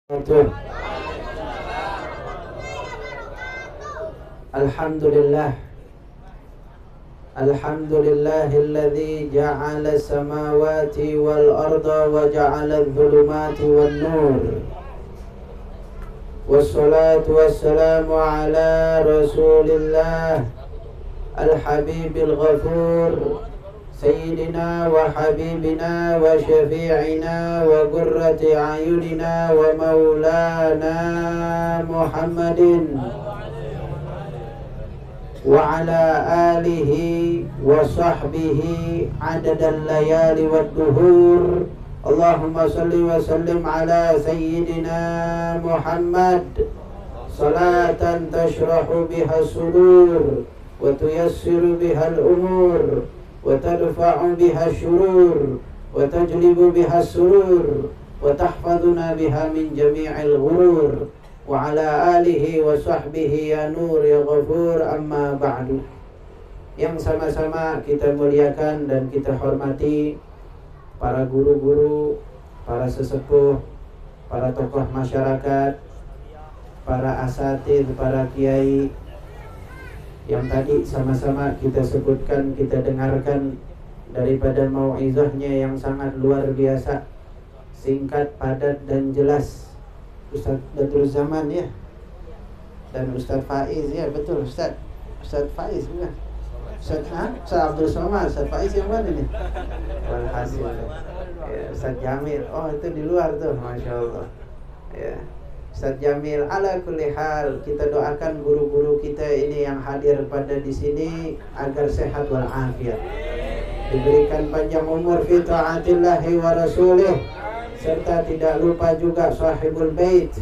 Alhamdulillah Alhamdulillahilladzi ja'ala samawati wal arda wa ja'ala adh-dhulumati wan nur. Wassalatu wassalamu ala Rasulillah al-habibil ghafur Sayyidina wa habibina wa syafi'ina wa qurrati a'yunina wa maulana Muhammadin wa ala alihi wa sahbihi adadal layali wad duhur. Allahumma salli wa sallim ala Sayyidina Muhammad salatan tashrahu biha sudur wa tuyassiru biha al-umur wa tadfa'u biha syurur wa tajlibu biha surur wa tahfaduna biha min jami'il ghurur wa ala alihi wa sahbihi ya nur ya ghafur, amma ba'du. Yang sama-sama kita muliakan dan kita hormati para guru-guru, para sesepuh, para tokoh masyarakat, para asatidz, para kiai yang tadi sama-sama kita sebutkan, kita dengarkan daripada mau'izahnya yang sangat luar biasa, singkat, padat dan jelas. Ustaz Badrul Zaman ya, dan Ustaz Faiz ya, betul Ustaz Faiz bukan? Ustaz Abdul Somad, Ustaz Faiz yang mana nih? Walhasil ya, Ustaz Jamil, oh itu di luar tuh, Masya Allah ya. Ustaz Jamil, ala kulli hal kita doakan guru-guru kita ini yang hadir pada di sini agar sehat walafiat, diberikan panjang umur fi taatillahi wa rasulih, serta tidak lupa juga sahibul bait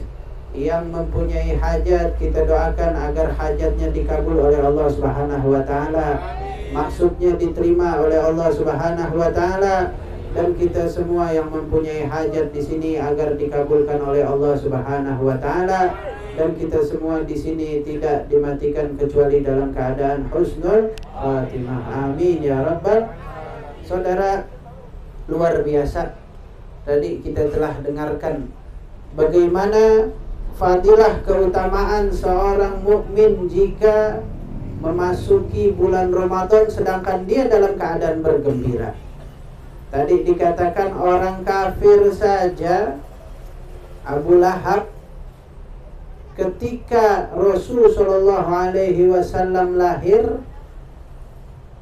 yang mempunyai hajat, kita doakan agar hajatnya dikabul oleh Allah Subhanahu wa taala, maksudnya diterima oleh Allah Subhanahu wa taala. Dan kita semua yang mempunyai hajat di sini agar dikabulkan oleh Allah Subhanahu wa taala, dan kita semua di sini tidak dimatikan kecuali dalam keadaan husnul khatimah. Amin ya rabbal. Saudara, luar biasa. Tadi kita telah dengarkan bagaimana fadilah keutamaan seorang mukmin jika memasuki bulan Ramadan sedangkan dia dalam keadaan bergembira. Tadi dikatakan orang kafir saja, Abu Lahab, ketika Rasul Shallallahu Alaihi Wasallam lahir,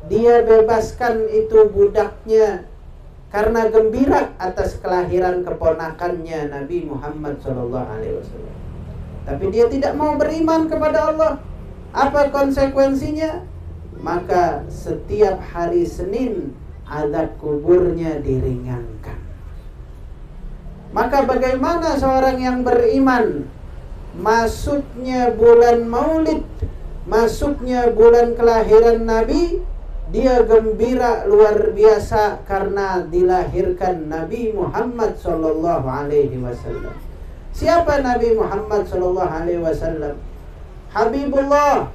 dia bebaskan itu budaknya karena gembira atas kelahiran keponakannya Nabi Muhammad Shallallahu Alaihi Wasallam. Tapi dia tidak mau beriman kepada Allah. Apa konsekuensinya? Maka setiap hari Senin azab kuburnya diringankan. Maka bagaimana seorang yang beriman, masuknya bulan Maulid, masuknya bulan kelahiran Nabi, dia gembira luar biasa karena dilahirkan Nabi Muhammad sallallahu alaihi wasallam. Siapa Nabi Muhammad sallallahu alaihi wasallam? Habibullah.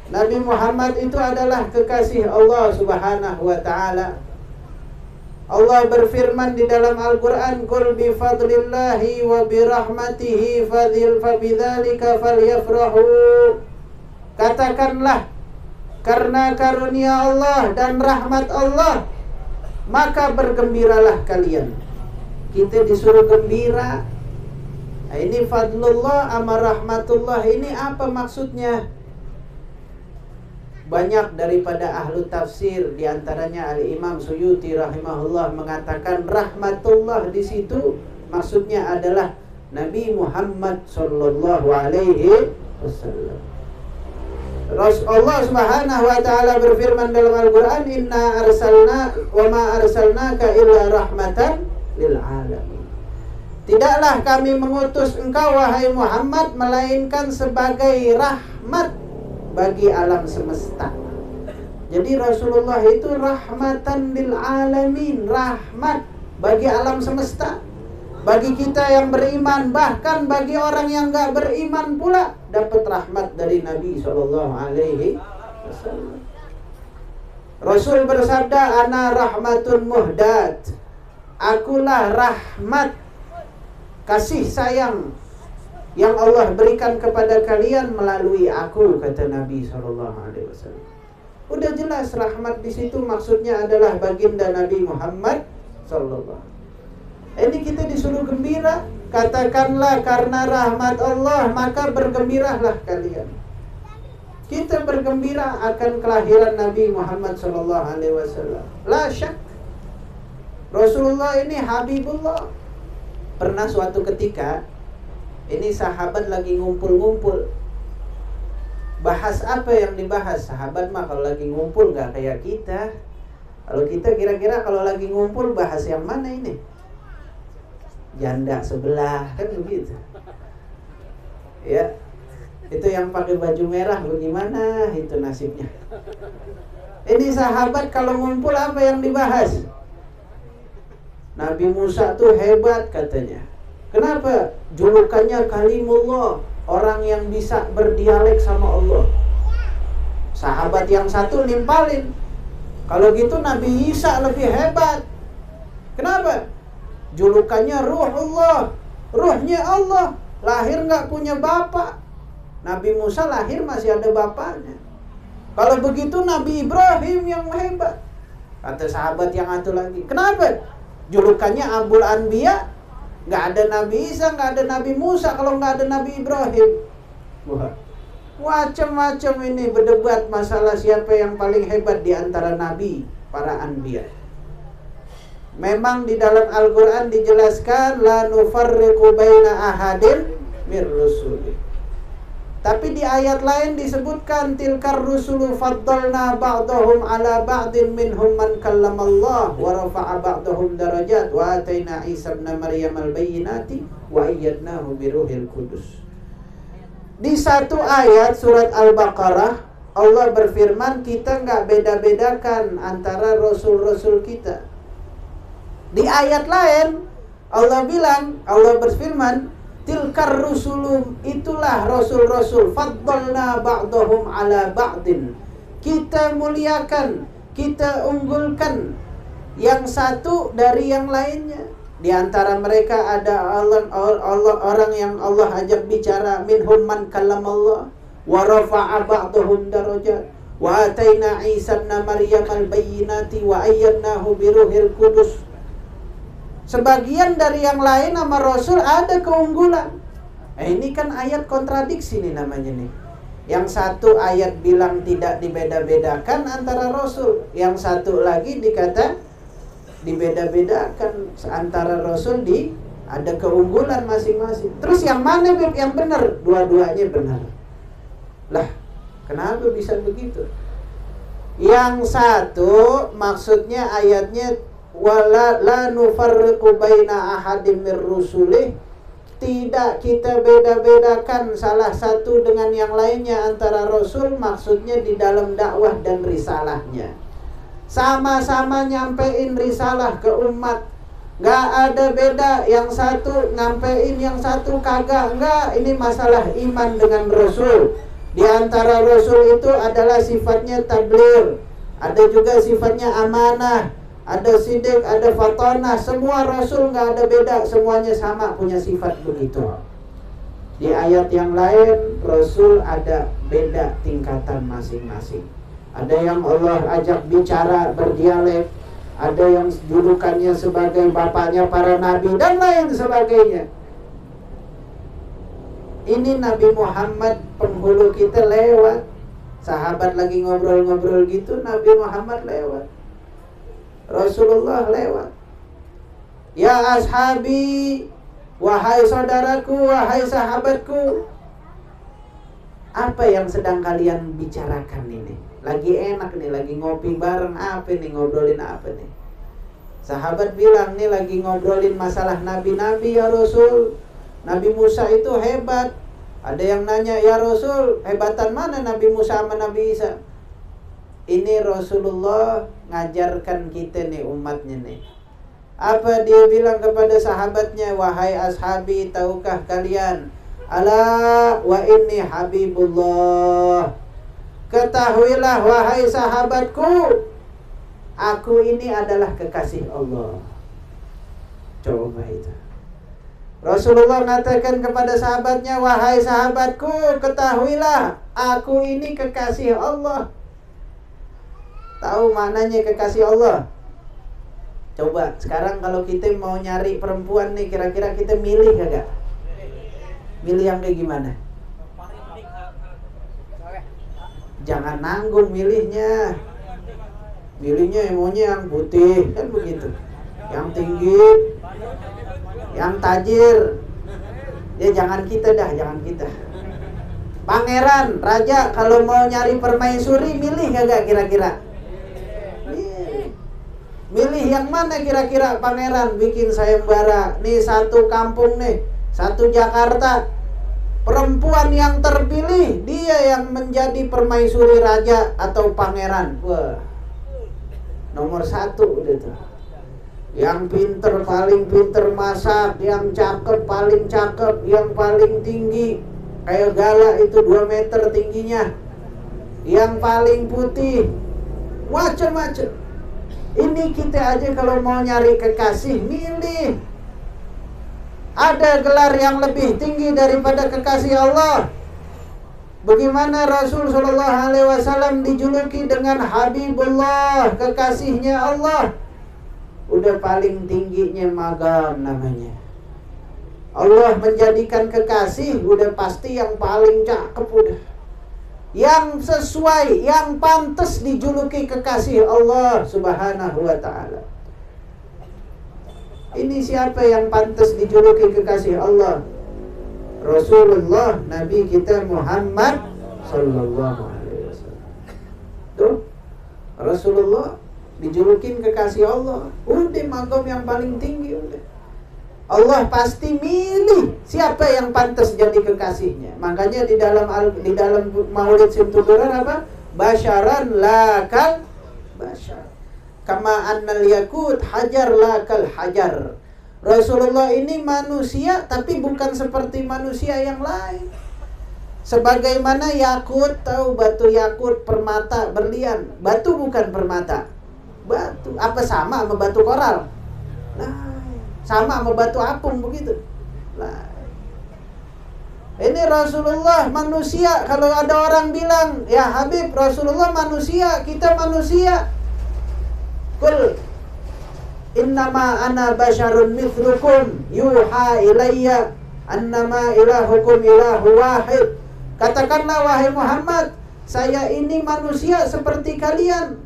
Nabi Muhammad itu adalah kekasih Allah Subhanahu wa taala. Allah berfirman di dalam Al-Qur'an, "Qul bi fadlillahi wa bi rahmatihi fabidzalika falyafrahu." Katakanlah, karena karunia Allah dan rahmat Allah, maka bergembiralah kalian. Kita disuruh gembira. Nah, ini fadlullah ama rahmatullah, ini apa maksudnya? Banyak daripada ahlu tafsir, diantaranya Al-Imam Suyuti rahimahullah mengatakan rahmatullah di situ maksudnya adalah Nabi Muhammad sallallahu alaihi wasallam. Allah Subhanahu wa taala berfirman dalam Al-Qur'an, "Inna arsalna wa ma arsalnaka illa rahmatan lil alamin." Tidaklah kami mengutus engkau wahai Muhammad melainkan sebagai rahmat bagi alam semesta. Jadi Rasulullah itu rahmatan lil alamin, rahmat bagi alam semesta. Bagi kita yang beriman, bahkan bagi orang yang enggak beriman pula dapat rahmat dari Nabi sallallahu alaihi wasallam. Rasul bersabda, "Ana rahmatun muhdat." Akulah rahmat kasih sayang yang Allah berikan kepada kalian melalui aku, kata Nabi SAW. Udah jelas rahmat di situ maksudnya adalah baginda Nabi Muhammad SAW. Ini kita disuruh gembira. Katakanlah karena rahmat Allah maka bergembiralah kalian. Kita bergembira akan kelahiran Nabi Muhammad SAW. La syak, Rasulullah ini Habibullah. Pernah suatu ketika ini sahabat lagi ngumpul-ngumpul. Bahas apa yang dibahas? Sahabat mah kalau lagi ngumpul gak kayak kita. Kalau kita kira-kira kalau lagi ngumpul bahas yang mana ini? Janda sebelah, kan begitu. Ya, itu yang pakai baju merah bagaimana itu nasibnya. Ini sahabat kalau ngumpul apa yang dibahas? Nabi Musa tuh hebat katanya. Kenapa? Julukannya Kalimullah, orang yang bisa berdialek sama Allah. Sahabat yang satu nimpalin, kalau gitu Nabi Isa lebih hebat. Kenapa? Julukannya Ruhullah, ruhnya Allah, lahir nggak punya bapak. Nabi Musa lahir masih ada bapaknya. Kalau begitu Nabi Ibrahim yang hebat. Kata sahabat yang satu lagi, kenapa? Julukannya Abul Anbiya, nggak ada Nabi Isa, nggak ada Nabi Musa kalau nggak ada Nabi Ibrahim. Wah, macam-macam ini berdebat masalah siapa yang paling hebat di antara Nabi, para Anbiya. Memang di dalam Al-Quran dijelaskan la nufarriqu baina ahadin mir rusuli. Tapi di ayat lain disebutkan tilkar rusulu faddalna ba'dahum ala ba'din minhum man kallamallah wa rafa'a ba'dahum darajat wa atayna Isa ibn Maryam al-bayyinati wa ayyadnahu biruhil kudus. Di satu ayat surat Al-Baqarah Allah berfirman kita nggak beda-bedakan antara rasul-rasul kita. Di ayat lain Allah bilang, Allah berfirman, tilkar rusulum, itulah rasul-rasul, faddalna ba'dahum ala ba'din. Kita muliakan, kita unggulkan yang satu dari yang lainnya. Di antara mereka ada orang yang Allah ajak bicara, minhum man kallamallah wa rafa'a ba'dahum darajat wa atayna Isa ibn Maryam al-bayyinati wa ayyadnahu biruhil kudus. Sebagian dari yang lain nama Rasul ada keunggulan. Ini kan ayat kontradiksi nih namanya nih. Yang satu ayat bilang tidak dibeda-bedakan antara Rasul, yang satu lagi dikata dibeda-bedakan antara Rasul, ada keunggulan masing-masing. Terus yang mana Beb yang benar? Dua-duanya benar. Lah, kenapa bisa begitu? Yang satu maksudnya ayatnya wala la nufarriqu baina ahadim mir rusulih, tidak kita beda-bedakan salah satu dengan yang lainnya antara rasul, maksudnya di dalam dakwah dan risalahnya. Sama-sama nyampein risalah ke umat, nggak ada beda, yang satu nyampein yang satu kagak. Enggak, ini masalah iman dengan rasul. Di antara rasul itu adalah sifatnya tabligh, ada juga sifatnya amanah, ada sidik, ada fatonah. Semua rasul nggak ada beda, semuanya sama punya sifat begitu. Di ayat yang lain rasul ada beda tingkatan masing-masing. Ada yang Allah ajak bicara berdialek, ada yang julukannya sebagai bapaknya para nabi dan lain sebagainya. Ini Nabi Muhammad penghulu kita lewat. Sahabat lagi ngobrol-ngobrol gitu, Nabi Muhammad lewat, Rasulullah lewat. Ya ashabi, wahai saudaraku, wahai sahabatku, apa yang sedang kalian bicarakan ini? Lagi enak nih, lagi ngopi bareng, apa nih, ngobrolin apa nih? Sahabat bilang, nih lagi ngobrolin masalah nabi-nabi ya Rasul. Nabi Musa itu hebat. Ada yang nanya, ya Rasul, hebatan mana Nabi Musa sama Nabi Isa? Ini Rasulullah ngajarkan kita nih, umatnya nih. Apa dia bilang kepada sahabatnya? Wahai ashabi, tahukah kalian? Ala wa inni habibullah. Ketahuilah wahai sahabatku, aku ini adalah kekasih Allah. Coba itu. Rasulullah mengatakan kepada sahabatnya, wahai sahabatku, ketahuilah aku ini kekasih Allah. Tahu maknanya kekasih Allah? Coba sekarang kalau kita mau nyari perempuan nih, kira-kira kita milih kagak? Milih yang kayak gimana? Jangan nanggung milihnya. Milihnya maunya yang putih, kan begitu. Yang tinggi, yang tajir. Ya jangan kita dah, jangan kita. Pangeran, raja, kalau mau nyari permaisuri, milih kagak kira-kira? Milih yang mana kira-kira pangeran bikin sayembara? Nih satu kampung nih, satu Jakarta. Perempuan yang terpilih, dia yang menjadi permaisuri raja atau pangeran. Wah, nomor satu udah tuh. Yang pinter, paling pinter masak, yang cakep, paling cakep, yang paling tinggi. Kayak gala itu 2 meter tingginya. Yang paling putih. Macem-macem. Ini kita aja kalau mau nyari kekasih, milih. Ada gelar yang lebih tinggi daripada kekasih Allah. Bagaimana Rasul Shallallahu Alaihi Wasallam dijuluki dengan Habibullah, kekasihnya Allah. Udah paling tingginya magam namanya. Allah menjadikan kekasih, udah pasti yang paling cakep udah. Yang sesuai, yang pantas dijuluki kekasih Allah Subhanahu wa ta'ala. Ini siapa yang pantas dijuluki kekasih Allah? Rasulullah, Nabi kita Muhammad Sallallahu Alaihi Wasallam. Tuh, Rasulullah dijulukin kekasih Allah. Udah magam yang paling tinggi udah. Allah pasti milih siapa yang pantas jadi kekasihnya. Makanya di dalam Maulid Simtudurar apa? Basyaran lakal basyar. Kama annal yakut hajar lakal hajar. Rasulullah ini manusia tapi bukan seperti manusia yang lain. Sebagaimana yakut, tahu batu yakut, permata, berlian. Batu bukan permata. Batu, apa sama sama batu koral? Nah, sama sama batu apung begitu. Nah, ini Rasulullah manusia. Kalau ada orang bilang, ya Habib, Rasulullah manusia, kita manusia. Kul innama ana basyarun mithlukum yuha ilayya annama ilahukum ilahu wahid. Katakanlah wahai Muhammad, saya ini manusia seperti kalian.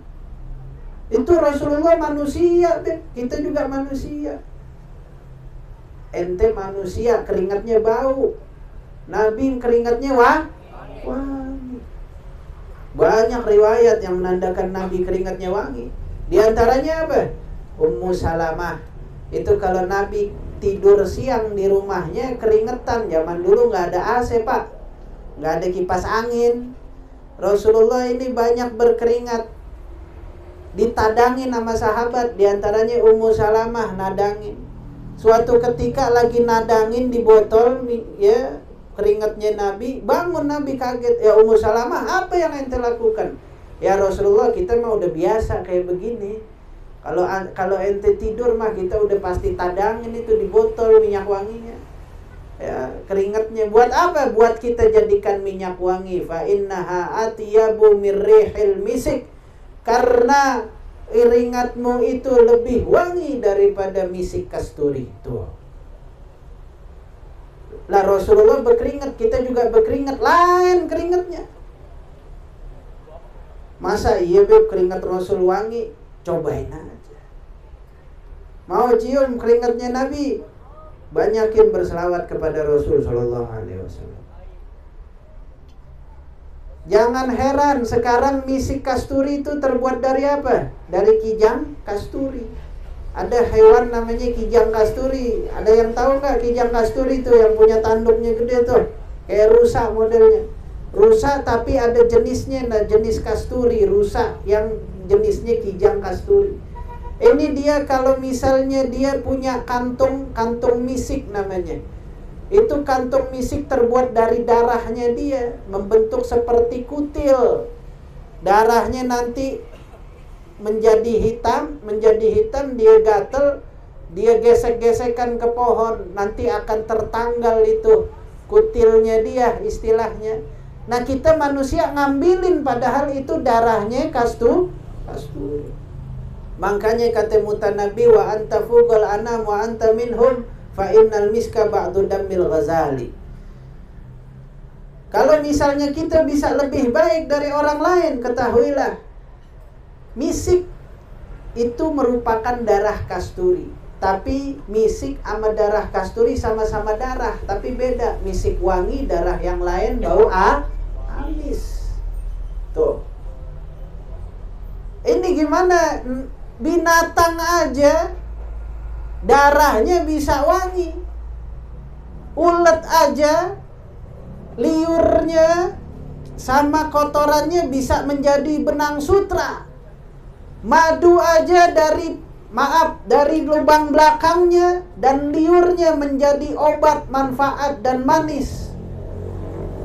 Itu Rasulullah manusia, kita juga manusia. Ente manusia, keringatnya bau. Nabi keringatnya wangi. Banyak riwayat yang menandakan Nabi keringatnya wangi. Di antaranya apa? Ummu Salamah. Itu kalau Nabi tidur siang di rumahnya keringetan. Zaman dulu gak ada AC, Pak. Gak ada kipas angin. Rasulullah ini banyak berkeringat. Ditadangin sama sahabat. Di antaranya Ummu Salamah nadangin. Suatu ketika lagi nadangin di botol, ya, keringatnya Nabi, bangun Nabi kaget. Ya Ummu Salamah, apa yang ente lakukan? Ya Rasulullah, kita mah udah biasa kayak begini. Kalau ente tidur mah kita udah pasti tadangin itu di botol minyak wanginya. Ya, keringatnya buat apa? Buat kita jadikan minyak wangi. Fa innaha atyabu mirrihil misik. Karena keringatmu itu lebih wangi daripada misik kasturi. Tuh. Lah Rasulullah berkeringat, kita juga berkeringat, lain keringatnya. Masa iya beb keringat Rasul wangi? Cobain aja. Mau cium keringatnya Nabi? Banyakin berselawat kepada Rasul Sallallahu Alaihi Wasallam. Jangan heran sekarang misik kasturi itu terbuat dari apa? Dari kijang kasturi. Ada hewan namanya kijang kasturi. Ada yang tahu nggak kijang kasturi itu yang punya tanduknya gede tuh? Kayak rusa modelnya. Rusa tapi ada jenisnya, nah jenis kasturi, rusa yang jenisnya kijang kasturi. Ini dia kalau misalnya dia punya kantung misik namanya. Itu kantung misik terbuat dari darahnya dia, membentuk seperti kutil. Darahnya nanti menjadi hitam dia gatel, dia gesek-gesekan ke pohon, nanti akan tertanggal itu kutilnya dia, istilahnya. Nah, kita manusia ngambilin padahal itu darahnya kasturi. Makanya kata Mutanabi, wa anta fuqal anam wa anta minhum fa innal miska ba'du damil ghazali. Kalau misalnya kita bisa lebih baik dari orang lain, ketahuilah misik itu merupakan darah kasturi. Tapi misik sama darah kasturi sama-sama darah, tapi beda. Misik wangi, darah yang lain bau amis. Tuh. Ini gimana? Binatang aja darahnya bisa wangi. Ulet aja liurnya sama kotorannya bisa menjadi benang sutra. Madu aja dari lubang belakangnya dan liurnya menjadi obat, manfaat dan manis.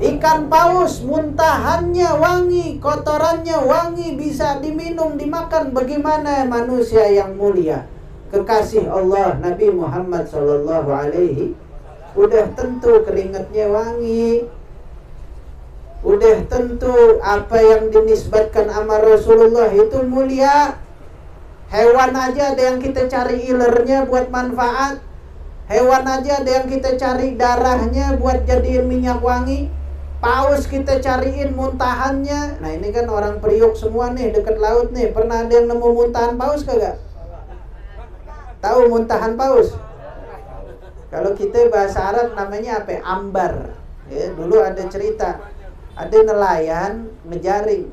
Ikan paus muntahannya wangi, kotorannya wangi, bisa diminum, dimakan. Bagaimana manusia yang mulia, kekasih Allah Nabi Muhammad SAW, udah tentu keringatnya wangi, udah tentu apa yang dinisbatkan sama Rasulullah itu mulia. Hewan aja ada yang kita cari ilernya buat manfaat. Hewan aja ada yang kita cari darahnya buat jadiin minyak wangi. Paus kita cariin muntahannya. Nah, ini kan orang Priok semua nih, deket laut nih. Pernah ada yang nemu muntahan paus kagak? Tahu muntahan paus? Kalau kita bahasa Arab namanya apa? Ambar. Ya, dulu ada cerita, ada nelayan ngejaring,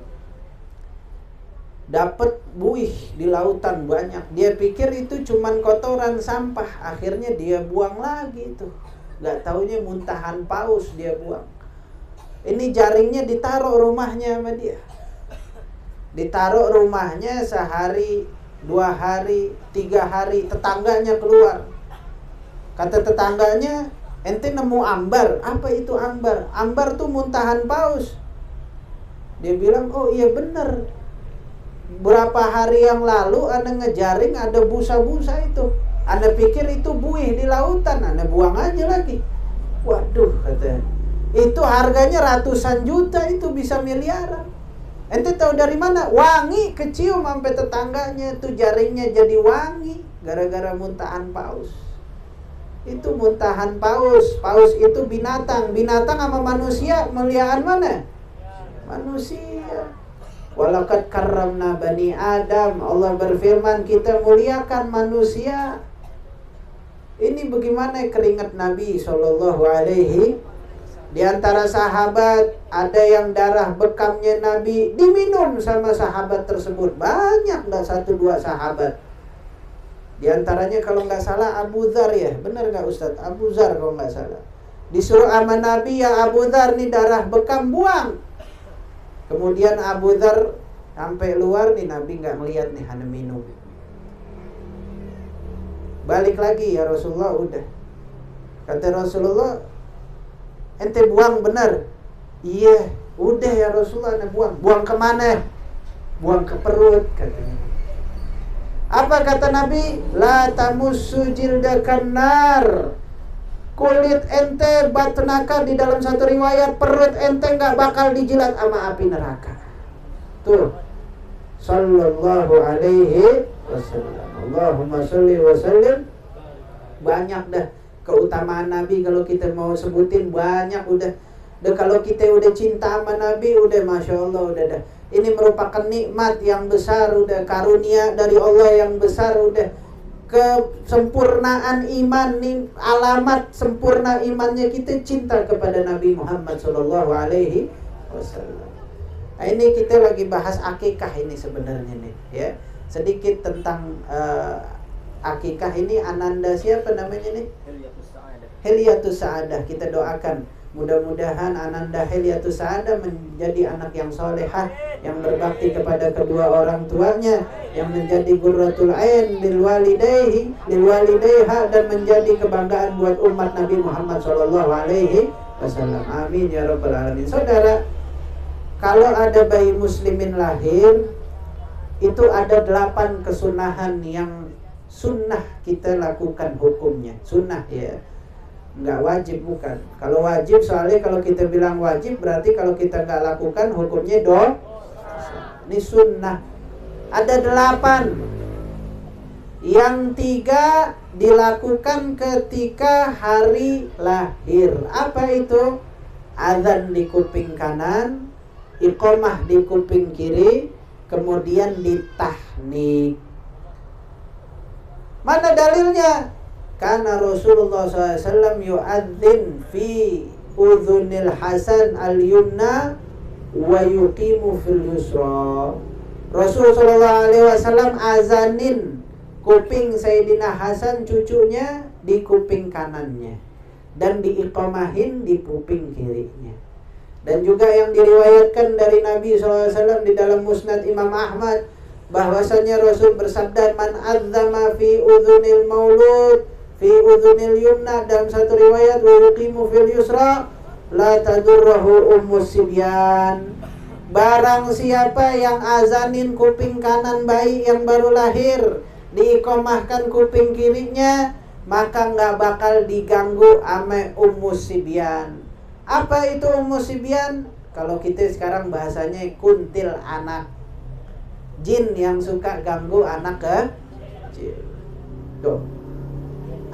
dapat buih di lautan banyak. Dia pikir itu cuman kotoran sampah, akhirnya dia buang lagi itu. Gak taunya muntahan paus dia buang. Ini jaringnya ditaruh rumahnya sama dia. Ditaruh rumahnya sehari, 2 hari, 3 hari, tetangganya keluar. Kata tetangganya, ente nemu ambar. Apa itu ambar? Ambar tuh muntahan paus. Dia bilang, oh iya bener. Berapa hari yang lalu Anda ngejaring ada busa-busa itu. Anda pikir itu buih di lautan, Anda buang aja lagi. Waduh, katanya. Itu harganya ratusan juta, itu bisa miliaran. Ente tahu dari mana? Wangi, kecium sampai tetangganya, itu jaringnya jadi wangi gara-gara muntahan paus. Itu muntahan paus. Paus itu binatang. Binatang sama manusia muliaan mana? Manusia. Walaqad karramna bani Adam. Allah berfirman, kita muliakan manusia. Ini bagaimana keringat Nabi SAW. Di antara sahabat ada yang darah bekamnya Nabi diminum sama sahabat tersebut. Banyak, gak 1-2 sahabat. Di antaranya kalau nggak salah Abu Dzar ya. Benar nggak Ustadz? Abu Dzar kalau nggak salah. Disuruh sama Nabi, ya Abu Dzar nih darah bekam, buang. Kemudian Abu Dzar sampai luar nih, Nabi nggak melihat nih, hanya minum. Balik lagi, ya Rasulullah, udah. Kata Rasulullah, ente buang benar? Iya, udah ya Rasulullah, ane buang. Buang kemana? Buang ke perut, katanya. Apa kata Nabi? La tamussu jildakan nar. Kulit ente, batnaka, di dalam satu riwayat perut ente nggak bakal dijilat sama api neraka. Tuh, sallallahu alaihi wasallam. Allahumma sholli wa sallim. Banyak dah keutamaan Nabi, kalau kita mau sebutin banyak udah. Kalau kita udah cinta sama Nabi, udah Masya Allah, udah dah. Ini merupakan nikmat yang besar, udah karunia dari Allah yang besar, udah kesempurnaan iman nih, alamat sempurna imannya kita cinta kepada Nabi Muhammad SAW. Nah, ini kita lagi bahas akikah ini sebenarnya nih, ya. Sedikit tentang akikah ini. Ananda siapa namanya nih? Hilyatus Sa'adah. Kita doakan mudah-mudahan Ananda Hilyatus Sa'adah menjadi anak yang solehah, yang berbakti kepada kedua orang tuanya, yang menjadi qurratul ain lil walidayha, dan menjadi kebanggaan buat umat Nabi Muhammad SAW. Amin ya rabbal alamin. Saudara, kalau ada bayi muslimin lahir, itu ada 8 kesunahan yang sunnah kita lakukan hukumnya. Sunnah ya, nggak wajib, bukan. Kalau wajib, soalnya kalau kita bilang wajib berarti kalau kita nggak lakukan hukumnya dosa. Ini sunnah. Ada 8. Yang 3 dilakukan ketika hari lahir. Apa itu? Azan di kuping kanan, iqamah di kuping kiri, kemudian ditahnik. Mana dalilnya? Karena Rasulullah SAW yu'adzin fi udhunil hasan al-yumna wa yuqimu fil yusra. Rasulullah SAW azanin kuping Sayyidina Hasan cucunya di kuping kanannya dan diiqamahin di kuping kirinya. Dan juga yang diriwayatkan dari Nabi SAW di dalam Musnad Imam Ahmad, bahwasanya Rasul bersabda, man azzama fi udhunil maulud fi udhunil yumna, dalam satu riwayat wa yuqimu fil yusra la tadurruhu ummus sibyan. Barang siapa yang azanin kuping kanan bayi yang baru lahir, diiqamahkan kuping kirinya, maka nggak bakal diganggu ame ummus sibyan. Apa itu ummus sibyan? Kalau kita sekarang bahasanya kuntil anak, jin yang suka ganggu anak kecil. Tuh,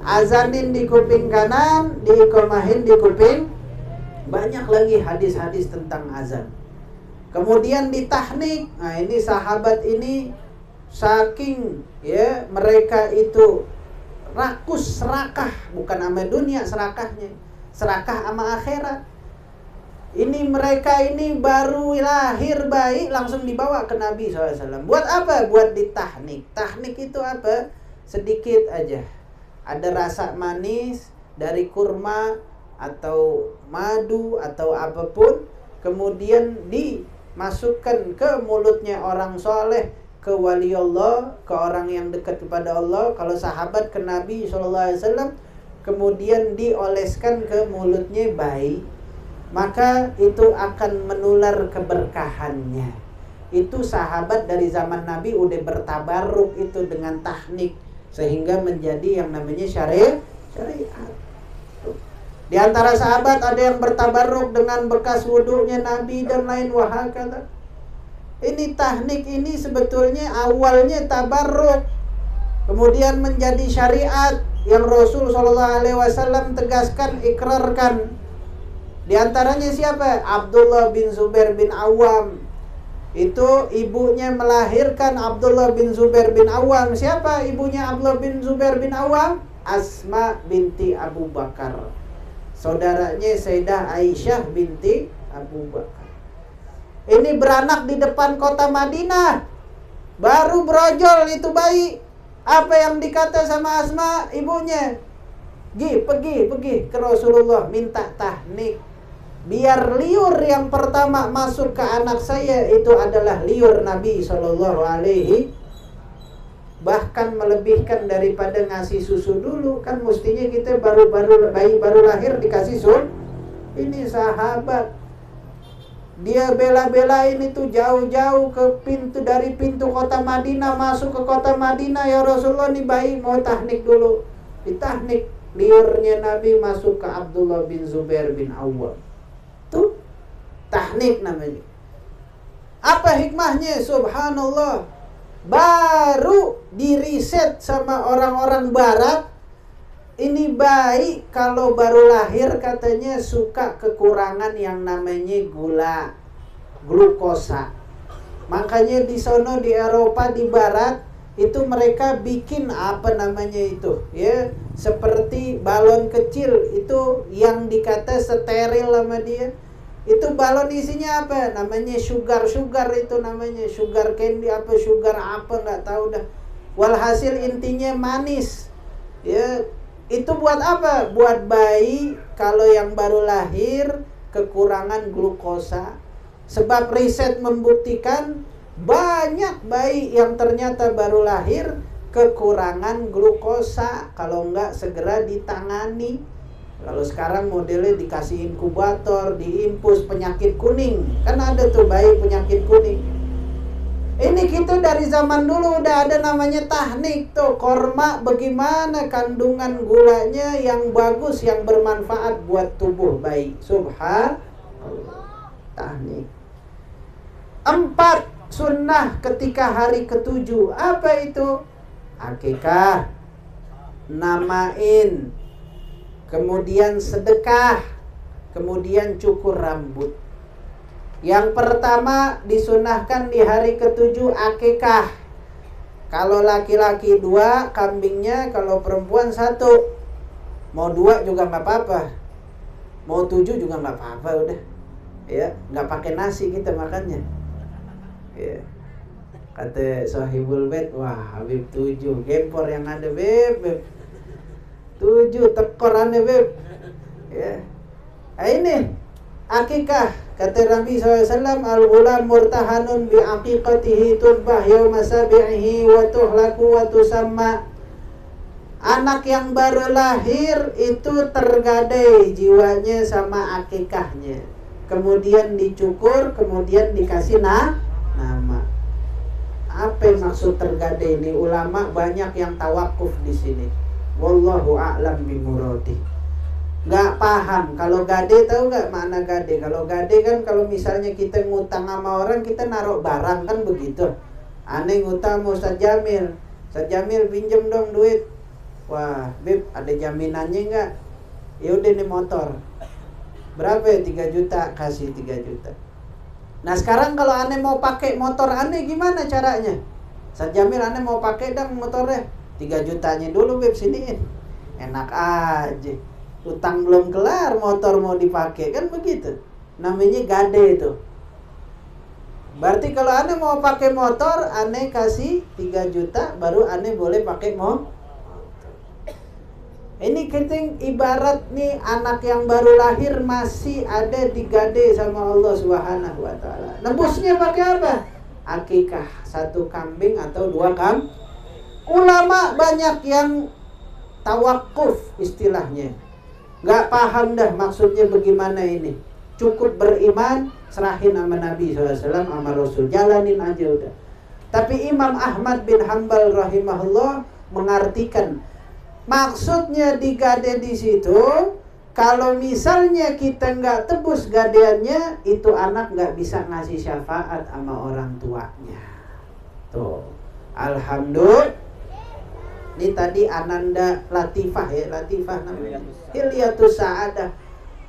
azanin di kuping kanan, diiqamahin di kuping. Banyak lagi hadis-hadis tentang azan. Kemudian ditahnik. Nah, ini sahabat ini saking ya mereka itu rakus, serakah, bukan sama dunia serakahnya, serakah sama akhirat. Ini mereka ini baru lahir bayi langsung dibawa ke Nabi SAW. Buat apa? Buat ditahnik. Tahnik itu apa? Sedikit aja, ada rasa manis dari kurma atau madu atau apapun, kemudian dimasukkan ke mulutnya orang soleh, ke wali Allah, ke orang yang dekat kepada Allah. Kalau sahabat ke Nabi SAW, kemudian dioleskan ke mulutnya bayi, maka itu akan menular keberkahannya. Itu sahabat dari zaman Nabi udah bertabaruk itu dengan tahnik, sehingga menjadi yang namanya syariat. Di antara sahabat ada yang bertabaruk dengan bekas wudunya Nabi dan lain wahakala. Ini tahnik ini sebetulnya awalnya tabarruk, kemudian menjadi syariat yang Rasul SAW tegaskan, ikrarkan. Di antaranya siapa? Abdullah bin Zubair bin Awam. Itu ibunya melahirkan Abdullah bin Zubair bin Awam. Siapa ibunya Abdullah bin Zubair bin Awam? Asma binti Abu Bakar, saudaranya Sayyidah Aisyah binti Abu Bakar. Ini beranak di depan kota Madinah, baru brojol itu bayi. Apa yang dikata sama Asma ibunya? Pergi ke Rasulullah, minta tahnik. Biar liur yang pertama masuk ke anak saya itu adalah liur Nabi SAW. Bahkan melebihkan daripada ngasih susu dulu. Kan mestinya kita bayi baru lahir dikasih susu. Ini sahabat, dia bela-belain itu jauh-jauh ke dari pintu kota Madinah, masuk ke kota Madinah. Ya Rasulullah, nih bayi mau tahnik dulu. Ditahnik, liurnya Nabi masuk ke Abdullah bin Zubair bin Awam. Tuh tahnik namanya. Apa hikmahnya? Subhanallah, baru diriset sama orang-orang barat. Ini bayi kalau baru lahir katanya suka kekurangan yang namanya glukosa. Makanya di sono di Eropa di barat itu mereka bikin apa namanya itu ya, seperti balon kecil itu yang dikata steril sama dia. Itu balon isinya apa? Namanya sugar itu namanya sugar candy apa sugar apa nggak tahu dah. Walhasil intinya manis. Ya, itu buat apa? Buat bayi kalau yang baru lahir kekurangan glukosa. Sebab riset membuktikan banyak bayi yang ternyata baru lahir kekurangan glukosa kalau enggak segera ditangani. Kalau sekarang modelnya dikasih inkubator, diinfus penyakit kuning. Kan ada tuh bayi penyakit kuning. Ini kita dari zaman dulu udah ada namanya tahnik tuh. Korma bagaimana kandungan gulanya yang bagus, yang bermanfaat buat tubuh bayi. Subhanallah. Tahnik. 4 sunnah ketika hari ke-7. Apa itu? Akikah, namain, kemudian sedekah, kemudian cukur rambut. Yang pertama disunahkan di hari ke-7 akikah. Kalau laki-laki 2 kambingnya, kalau perempuan 1. Mau 2 juga nggak apa-apa, mau 7 juga nggak apa-apa, udah. Ya, nggak pakai nasi kita makannya. Ya. Kata sahibul bait, wah Habib 7 gempor yang ada beb, 7 tekor aneh beb. Ya. Nah, ini akikah. Kata Nabi SAW, al-ghulam murtahanun bi'aqiqatihi tudbah yawma sabi'ihi wa tuhlaku wa tusamma. Anak yang baru lahir itu tergadai jiwanya sama akikahnya. Kemudian dicukur, kemudian dikasih nama. Apa maksud tergadai ini? Ulama banyak yang tawakuf di sini. Wallahu a'lam bimuradi. Gak paham. Kalau gade, tahu gak makna gade? Kalau gade kan kalau misalnya kita ngutang sama orang, kita naruh barang kan begitu. Aneh ngutang mau Ustaz Jamil, Ustaz Jamil pinjem dong duit. Wah Beb, ada jaminannya gak? Ya udah nih motor. Berapa ya? 3 juta. Kasih 3 juta. Nah sekarang kalau aneh mau pakai motor aneh gimana caranya? Ustaz Jamil aneh mau pakai dong motornya, 3 jutanya dulu Beb siniin. Enak aja. Utang belum kelar, motor mau dipakai, kan begitu. Namanya gade itu. Berarti kalau aneh mau pakai motor, aneh kasih 3 juta, baru aneh boleh pakai motor. Ini kita ibarat nih anak yang baru lahir masih ada digade sama Allah Subhanahu wa taala. Nebusnya pakai apa? Akikah, 1 kambing atau 2 kambing. Ulama banyak yang tawakuf istilahnya. Gak paham dah maksudnya bagaimana ini. Cukup beriman, serahin sama Nabi SAW, sama Rasul, jalanin aja udah. Tapi Imam Ahmad bin Hanbal rahimahullah mengartikan maksudnya digade di situ. Kalau misalnya kita nggak tebus gadeannya, itu anak nggak bisa ngasih syafaat sama orang tuanya. Tuh, alhamdulillah. Ini tadi Ananda Latifah ya, Latifah namanya. Hilyatus Sa'adah.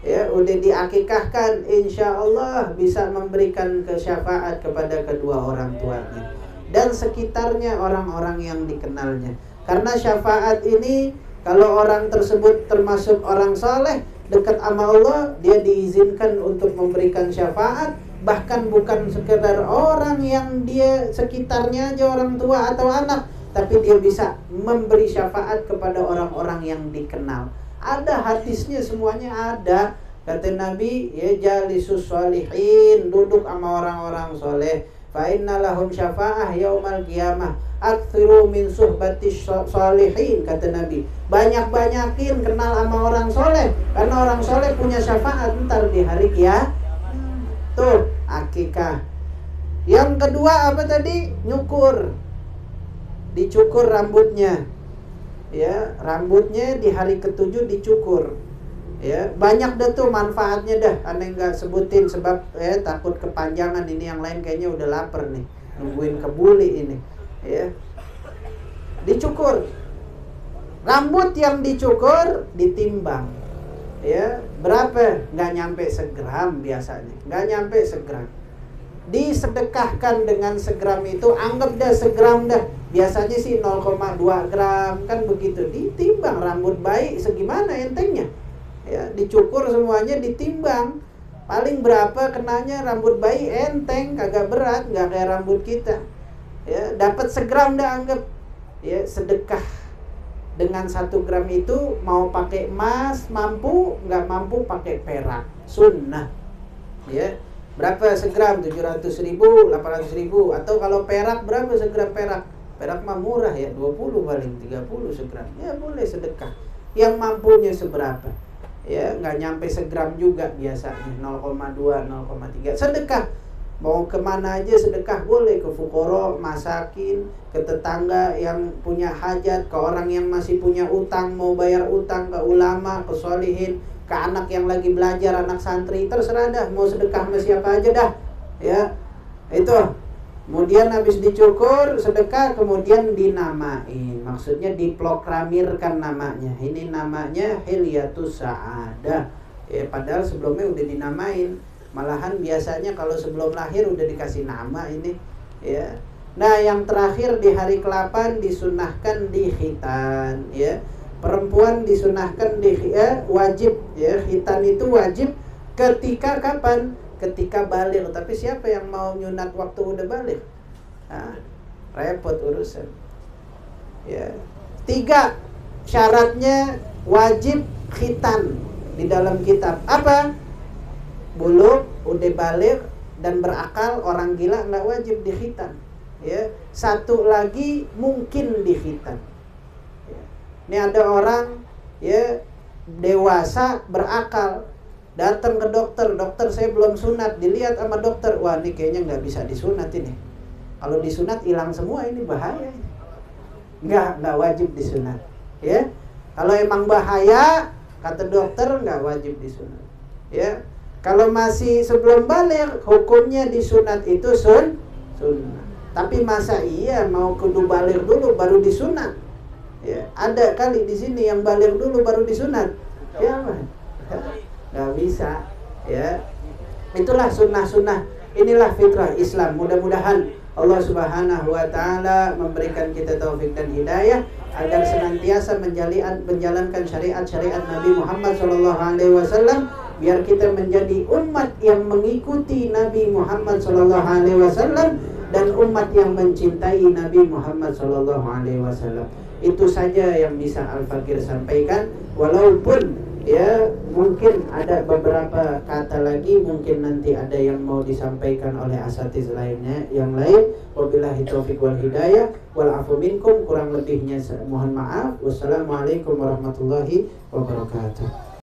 Ya, udah diakikahkan, insya Allah bisa memberikan syafaat kepada kedua orang tuanya dan sekitarnya orang-orang yang dikenalnya. Karena syafaat ini kalau orang tersebut termasuk orang saleh dekat sama Allah, dia diizinkan untuk memberikan syafaat. Bahkan bukan sekedar orang yang dia sekitarnya aja, orang tua atau anak, tapi dia bisa memberi syafaat kepada orang-orang yang dikenal. Ada hadisnya, semuanya ada. Kata Nabi, ya jalisus sholihin, duduk sama orang-orang soleh. Fa inna lahum syafa'ah yaumal qiyamah aktsiru min suhbatis sholihin. Kata Nabi, banyak-banyakin kenal sama orang soleh, karena orang soleh punya syafaat ntar di hari kiamat. Tuh, akikah. Yang kedua apa tadi? Nyukur. Dicukur rambutnya. Ya, rambutnya di hari ke-7 dicukur. Ya, banyak dah tuh manfaatnya dah. Aneh nggak sebutin sebab takut kepanjangan. Ini yang lain kayaknya udah lapar nih, nungguin kebuli ini. Ya, dicukur. Rambut yang dicukur ditimbang. Ya, berapa? Nggak nyampe segram biasanya. Nggak nyampe segram. Disedekahkan dengan segram itu, anggap dah segram dah. Biasanya sih 0,2 gram kan begitu. Ditimbang rambut bayi segimana entengnya. Ya, dicukur semuanya ditimbang. Paling berapa kenanya rambut bayi, enteng, kagak berat, nggak kayak rambut kita. Ya, dapat segram dah anggap. Ya, sedekah. Dengan 1 gram itu mau pakai emas mampu, nggak mampu pakai perak. Sunnah. Ya. Berapa segram? 700.000, 800.000. Atau kalau perak berapa segram perak? Perak mah murah ya, 20 paling 30 segram. Ya boleh sedekah. Yang mampunya seberapa? Ya nggak nyampe segram juga biasanya, 0,2, 0,3. Sedekah. Mau kemana aja sedekah boleh, ke fukoro, masakin, ke tetangga yang punya hajat, ke orang yang masih punya utang, mau bayar utang, ke ulama, ke solihin, ke anak yang lagi belajar, anak santri, terserah dah, mau sedekah sama siapa aja dah. Ya, itu. Kemudian habis dicukur, sedekah, kemudian dinamain. Maksudnya diproklamirkan namanya. Ini namanya Hilyatus Sa'adah. Ya, padahal sebelumnya udah dinamain. Malahan biasanya kalau sebelum lahir udah dikasih nama ini, ya. Nah, yang terakhir di hari ke-8 disunahkan di khitan, ya. Perempuan disunahkan wajib, ya. Khitan itu wajib ketika kapan? Ketika balik. Tapi siapa yang mau nyunat waktu udah balik? Nah, repot urusan. Ya. 3 syaratnya wajib khitan di dalam kitab. Apa? Buluk, udah balik dan berakal, orang gila nggak wajib dikhitan. Ya, 1 lagi mungkin dikhitan. Ya. Ini ada orang ya dewasa berakal, datang ke dokter, dokter saya belum sunat, dilihat sama dokter, wah ini kayaknya nggak bisa disunat ini. Kalau disunat hilang semua, ini bahaya. Nggak wajib disunat. Ya, kalau emang bahaya kata dokter nggak wajib disunat. Ya. Kalau masih sebelum balik, hukumnya disunat itu sunnah. Tapi masa iya mau kudu balik dulu baru disunat? Ya, ada kali di sini yang balik dulu baru disunat. Ya, nggak bisa. Ya, itulah sunnah-sunnah. Inilah fitrah Islam. Mudah-mudahan Allah Subhanahu wa Ta'ala memberikan kita taufik dan hidayah agar senantiasa menjalankan syariat-syariat Nabi Muhammad SAW, biar kita menjadi umat yang mengikuti Nabi Muhammad SAW dan umat yang mencintai Nabi Muhammad SAW. Itu saja yang bisa Al-Fakir sampaikan. Walaupun ya mungkin ada beberapa kata lagi, mungkin nanti ada yang mau disampaikan oleh asatiz lainnya yang lain. Wabillahi taufiq wal hidayah wal afu minkum, kurang lebihnya mohon maaf. Wassalamualaikum warahmatullahi wabarakatuh.